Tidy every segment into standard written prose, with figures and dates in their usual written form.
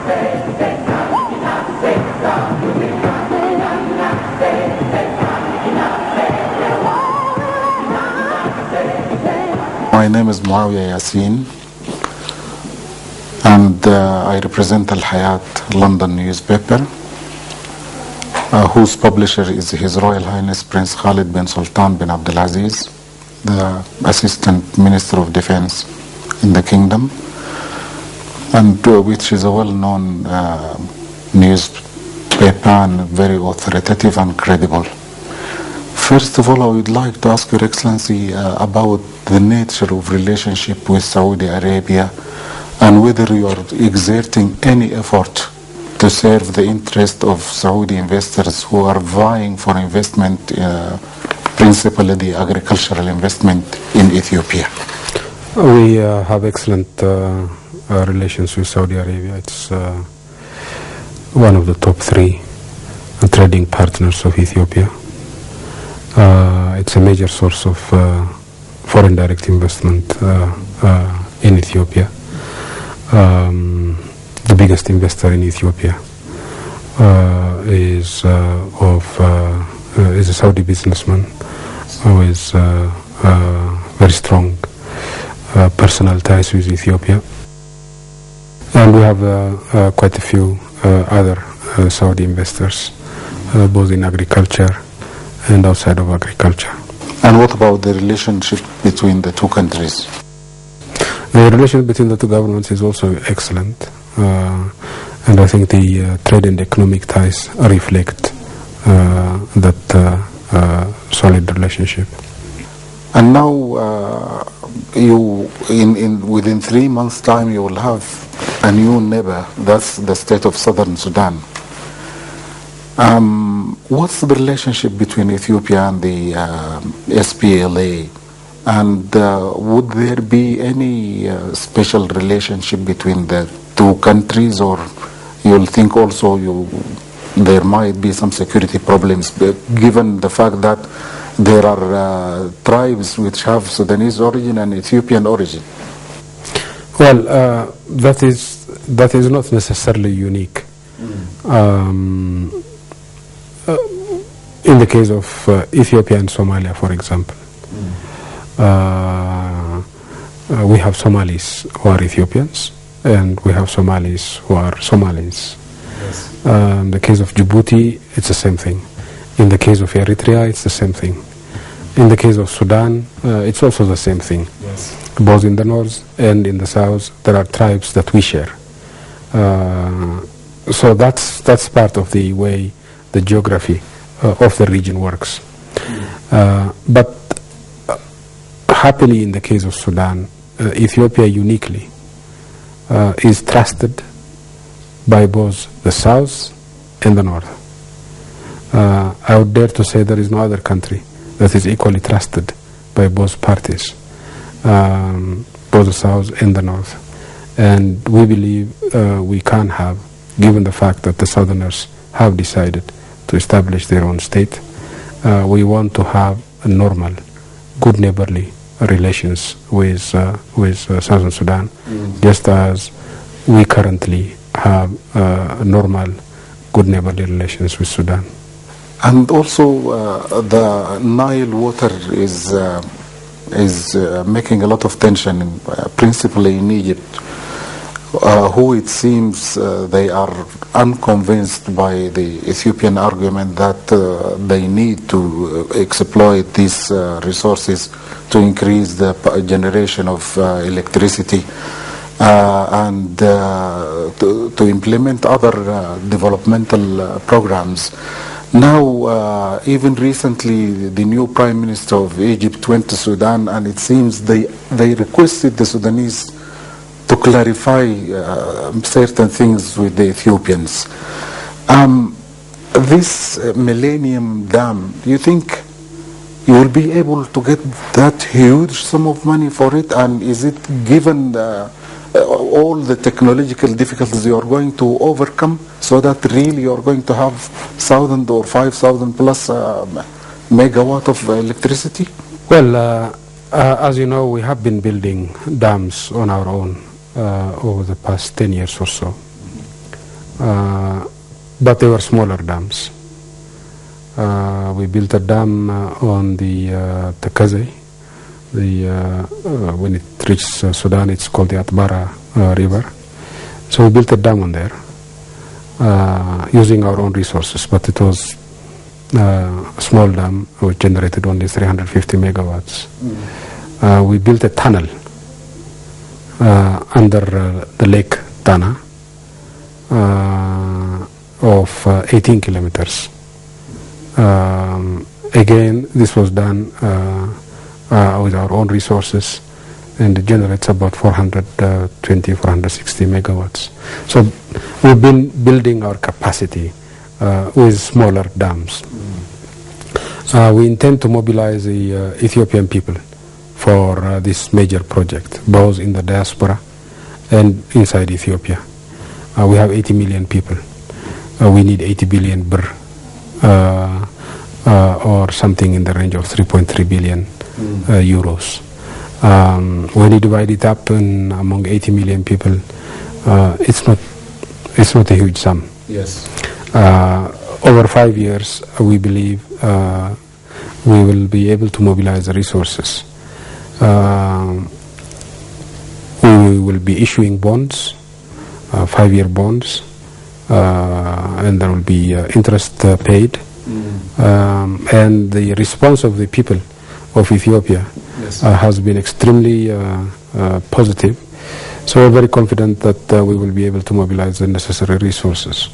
My name is Yassin, and I represent Al Hayat London newspaper, whose publisher is His Royal Highness Prince Khalid bin Sultan bin Abdulaziz, the Assistant Minister of Defense in the Kingdom, and which is a well-known newspaper and very authoritative and credible. First of all, I would like to ask Your Excellency about the nature of relationship with Saudi Arabia and whether you are exerting any effort to serve the interest of Saudi investors who are vying for investment, principally the agricultural investment in Ethiopia. We have excellent relations with Saudi Arabia. It's one of the top 3 trading partners of Ethiopia. It's a major source of foreign direct investment in Ethiopia. The biggest investor in Ethiopia is a Saudi businessman who is very strong personal ties with Ethiopia, and we have quite a few other Saudi investors, both in agriculture and outside of agriculture. And what about the relationship between the two countries? The relation between the two governments is also excellent, and I think the trade and economic ties reflect that solid relationship. And now, you within 3 months' time, you will have a new neighbor. That's the state of Southern Sudan. What's the relationship between Ethiopia and the SPLA? And would there be any special relationship between the two countries, or you'll think also there might be some security problems, given the fact that there are tribes which have Sudanese origin and Ethiopian origin? Well, that is not necessarily unique. In the case of Ethiopia and Somalia, for example, we have Somalis who are Ethiopians, and we have Somalis who are Somalis. Yes. In the case of Djibouti, it's the same thing. In the case of Eritrea, it's the same thing. In the case of Sudan, it's also the same thing. Yes. Both in the north and in the south, there are tribes that we share. So that's part of the way the geography of the region works. But happily, in the case of Sudan, Ethiopia uniquely is trusted by both the south and the north. I would dare to say there is no other country that is equally trusted by both parties, both the south and the north. And we believe we can have, given the fact that the southerners have decided to establish their own state, we want to have a normal, good neighborly relations with Southern Sudan, just as we currently have normal, good neighborly relations with Sudan. And also, the Nile water is making a lot of tension, principally in Egypt, who it seems they are unconvinced by the Ethiopian argument that they need to exploit these resources to increase the generation of electricity and to implement other developmental programs. Now, even recently, the new Prime Minister of Egypt went to Sudan, and it seems they requested the Sudanese to clarify certain things with the Ethiopians. This Millennium Dam, do you think you will be able to get that huge sum of money for it? And is it, given all the technological difficulties you are going to overcome, so that really you are going to have 1,000 or 5,000 plus megawatt of electricity? Well, as you know, we have been building dams on our own over the past 10 years or so. but they were smaller dams. We built a dam on the Takaze. When it reaches Sudan, it's called the Atbara River. So we built a dam on there using our own resources, but it was a small dam which generated only 350 megawatts. We built a tunnel under the Lake Tana of 18 kilometers. Again, this was done with our own resources, and it generates about 420, 460 megawatts. So we've been building our capacity with smaller dams. We intend to mobilize the Ethiopian people for this major project, both in the diaspora and inside Ethiopia. We have 80 million people. We need 80 billion birr, or something in the range of 3.3 billion euros. When you divide it up among 80 million people, it's not a huge sum. Yes. Over 5 years, we believe we will be able to mobilize the resources. We will be issuing bonds, 5-year bonds, and there will be interest paid. And the response of the people of Ethiopia has been extremely positive. So we're very confident that we will be able to mobilize the necessary resources.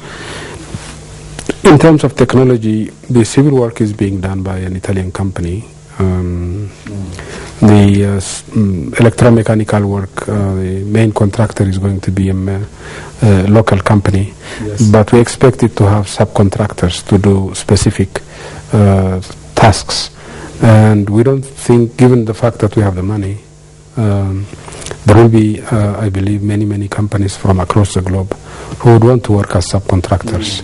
In terms of technology, the civil work is being done by an Italian company. The electromechanical work, the main contractor is going to be a local company, but we expect it to have subcontractors to do specific tasks. And we don't think, given the fact that we have the money, there will be, I believe, many companies from across the globe who would want to work as subcontractors.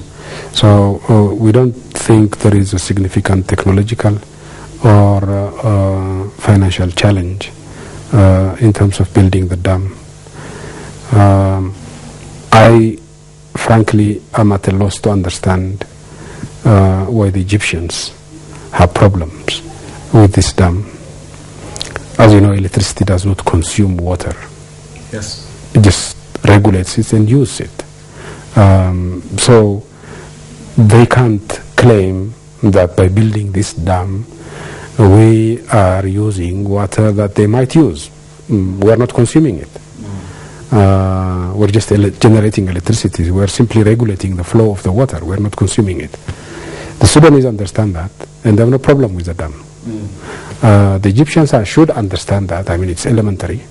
So we don't think there is a significant technological or financial challenge in terms of building the dam. I frankly am at a loss to understand why the Egyptians have problems with this dam. As you know, electricity does not consume water. Yes. It just regulates it and uses it. So they can't claim that by building this dam we are using water that they might use. We are not consuming it. We're just generating electricity. We're simply regulating the flow of the water. We're not consuming it. The Sudanese understand that, and they have no problem with the dam. The Egyptians should understand that. I mean, it's elementary.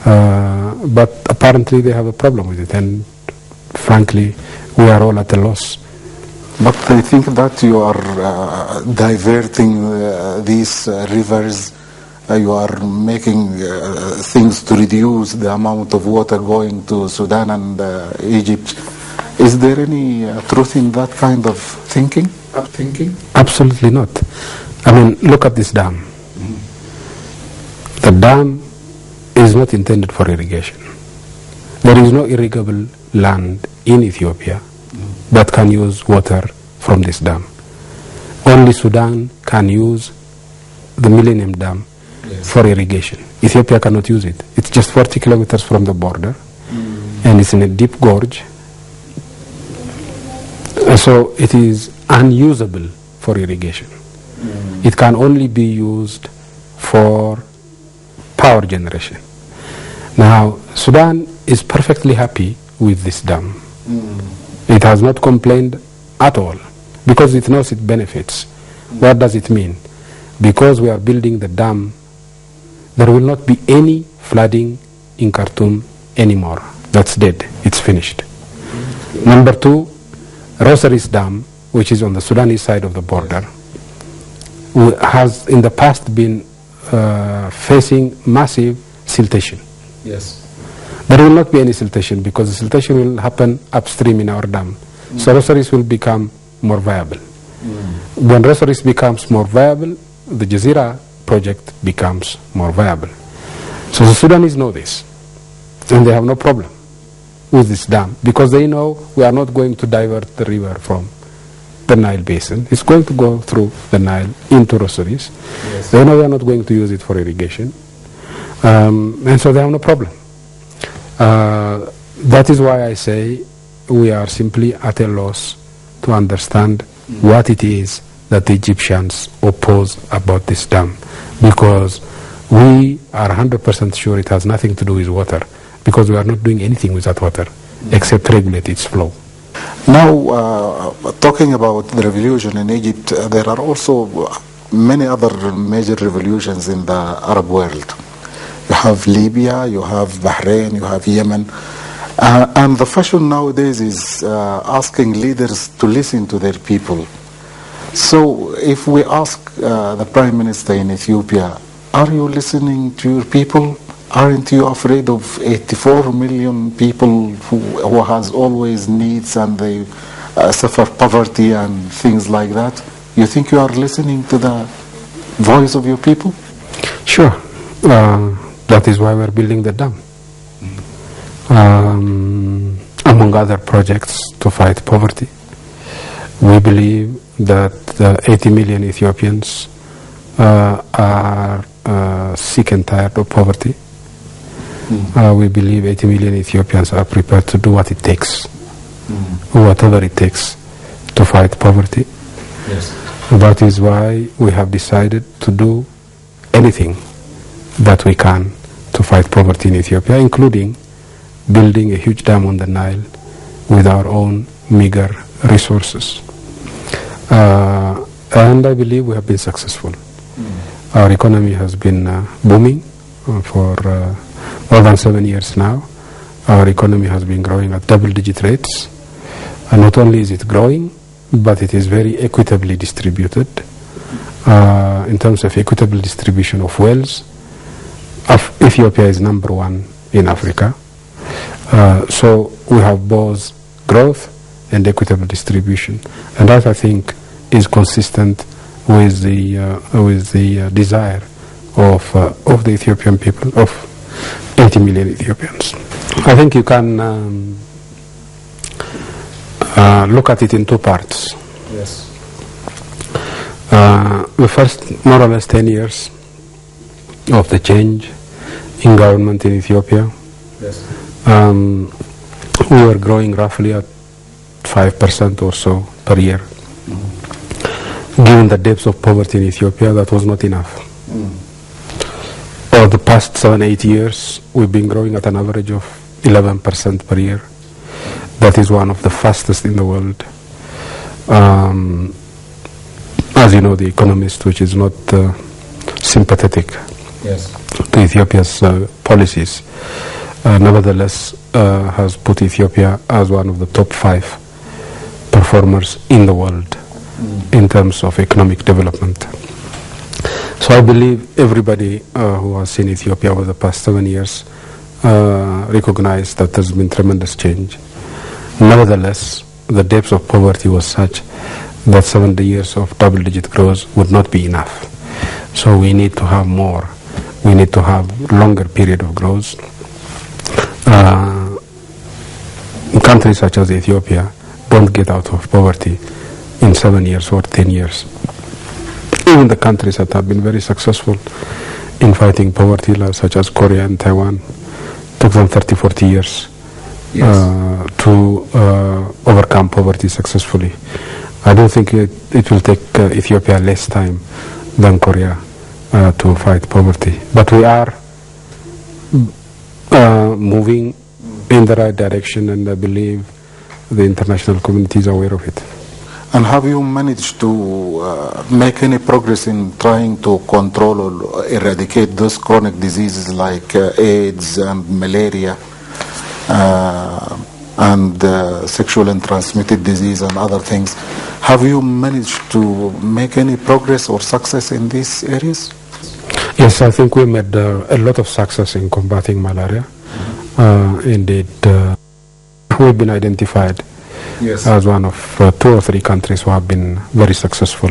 But apparently they have a problem with it, and frankly, we are all at a loss. But I think that you are diverting these rivers. You are making things to reduce the amount of water going to Sudan and Egypt. Is there any truth in that kind of thinking? Absolutely not. I mean, look at this dam. The dam is not intended for irrigation. There is no irrigable land in Ethiopia that can use water from this dam. Only Sudan can use the Millennium Dam for irrigation. Ethiopia cannot use it. It's just 40 kilometers from the border, and it's in a deep gorge. So it is unusable for irrigation. It can only be used for power generation. Now, Sudan is perfectly happy with this dam. It has not complained at all because it knows its benefits. What does it mean? Because we are building the dam, there will not be any flooding in Khartoum anymore. That's dead. It's finished. Number two, Rosaries Dam, which is on the Sudanese side of the border, has in the past been facing massive siltation. Yes. There will not be any siltation because the siltation will happen upstream in our dam. So Rosaries will become more viable. When Rosaries becomes more viable, the Jazeera project becomes more viable. So the Sudanese know this, and they have no problem with this dam, because they know we are not going to divert the river from the Nile basin. It's going to go through the Nile into Rosaries. Yes. They know we are not going to use it for irrigation. And so they have no problem. That is why I say we are simply at a loss to understand what it is that the Egyptians oppose about this dam, because we are 100% sure it has nothing to do with water, because we are not doing anything with that water except regulate its flow. Now, talking about the revolution in Egypt, there are also many other major revolutions in the Arab world. You have Libya, you have Bahrain, you have Yemen. And the fashion nowadays is asking leaders to listen to their people. So if we ask the Prime Minister in Ethiopia, are you listening to your people? Aren't you afraid of 84 million people who has always needs and they suffer poverty and things like that? You think you are listening to the voice of your people? Sure. That is why we're building the dam. Among other projects to fight poverty. We believe that 80 million Ethiopians are sick and tired of poverty. We believe 80 million Ethiopians are prepared to do what it takes, whatever it takes, to fight poverty. Yes. That is why we have decided to do anything that we can to fight poverty in Ethiopia, including building a huge dam on the Nile with our own meager resources. And I believe we have been successful. Our economy has been booming for more than 7 years now. Our economy has been growing at double-digit rates. And not only is it growing, but it is very equitably distributed. In terms of equitable distribution of wealth, Ethiopia is #1 in Africa. So we have both growth and equitable distribution, and that, I think, is consistent with the desire of the Ethiopian people, of 80 million Ethiopians. I think you can look at it in two parts. Yes. The first, more or less 10 years of the change in government in Ethiopia. Yes. We were growing roughly at 5% or so per year. Given the depths of poverty in Ethiopia, that was not enough. For the past 7-8 years, we've been growing at an average of 11% per year. That is one of the fastest in the world. As you know, the Economist, which is not sympathetic to Ethiopia's policies, nevertheless has put Ethiopia as one of the top 5 performers in the world in terms of economic development. So I believe everybody who has seen Ethiopia over the past 7 years recognize that there's been tremendous change. Nevertheless, the depth of poverty was such that 70 years of double-digit growth would not be enough. So we need to have more. We need to have longer period of growth. Countries such as Ethiopia don't get out of poverty in 7 years or 10 years. Even the countries that have been very successful in fighting poverty, such as Korea and Taiwan, took them 30-40 years to overcome poverty successfully. I don't think it will take Ethiopia less time than Korea to fight poverty. But we are moving in the right direction, and I believe the international community is aware of it. And have you managed to make any progress in trying to control or eradicate those chronic diseases like AIDS and malaria and sexual and transmitted disease and other things? Have you managed to make any progress or success in these areas? Yes, I think we made a lot of success in combating malaria. Indeed, we've been identified as one of 2 or 3 countries who have been very successful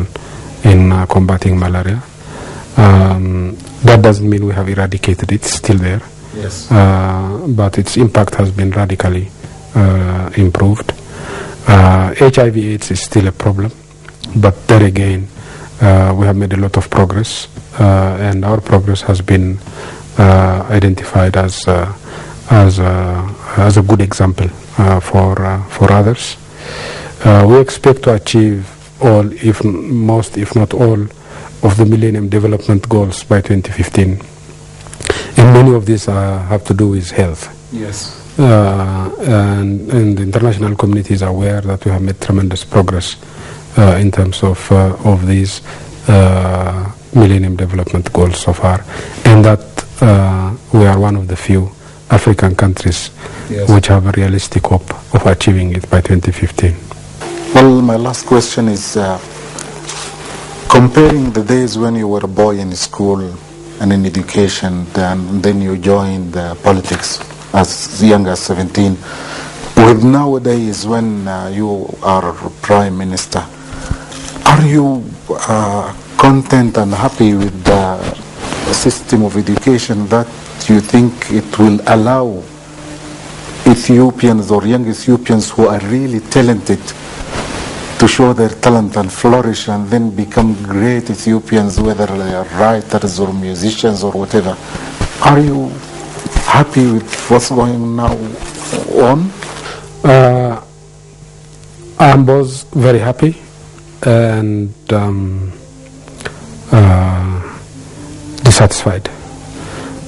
in combating malaria. That doesn't mean we have eradicated it; it's still there. But its impact has been radically improved. HIV/AIDS is still a problem, but there again, we have made a lot of progress, and our progress has been identified as a good example for others. We expect to achieve all, if not all, of the Millennium Development Goals by 2015. And many of these have to do with health. Yes. And the international community is aware that we have made tremendous progress in terms of these Millennium Development Goals so far, and that we are one of the few African countries which have a realistic hope of achieving it by 2015. Well, my last question is, comparing the days when you were a boy in school and in education, and then you joined politics as young as 17, with nowadays when you are Prime Minister, are you content and happy with the system of education that you think it will allow Ethiopians or young Ethiopians who are really talented to show their talent and flourish and then become great Ethiopians, whether they are writers or musicians or whatever? Are you happy with what's going now on? I'm both very happy and dissatisfied.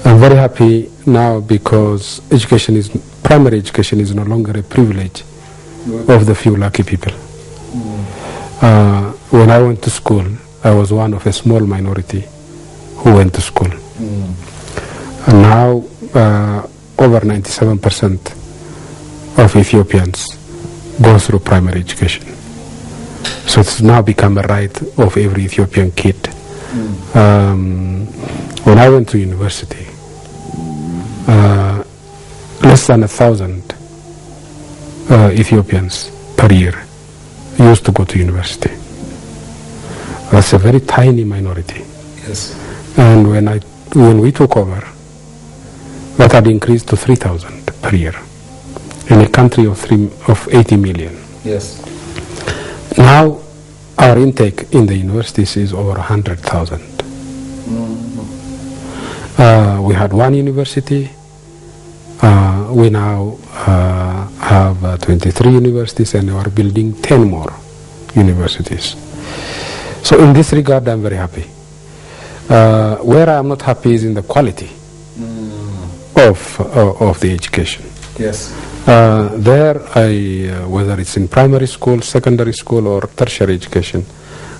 I'm very happy now because primary education is no longer a privilege of the few lucky people. When I went to school, I was one of a small minority who went to school. And now over 97% of Ethiopians go through primary education. So it's now become a right of every Ethiopian kid. When I went to university, less than 1,000 Ethiopians per year used to go to university. That's a very tiny minority. Yes. And when we took over, that had increased to 3,000 per year in a country of 80 million. Yes. Now our intake in the universities is over 100,000. We had one university. We now have 23 universities, and we are building 10 more universities. So in this regard, I'm very happy. Where I'm not happy is in the quality of the education. Yes. Whether it's in primary school, secondary school, or tertiary education,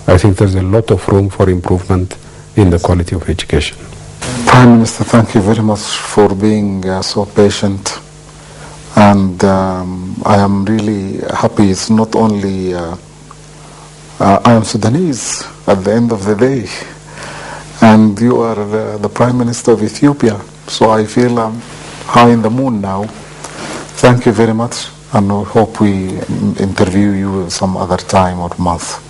I think there's a lot of room for improvement in the quality of education. Prime Minister, thank you very much for being so patient, and I am really happy. It's not only I am Sudanese at the end of the day, and you are the Prime Minister of Ethiopia, so I feel I'm high in the moon now. Thank you very much, and I hope we interview you some other time or month.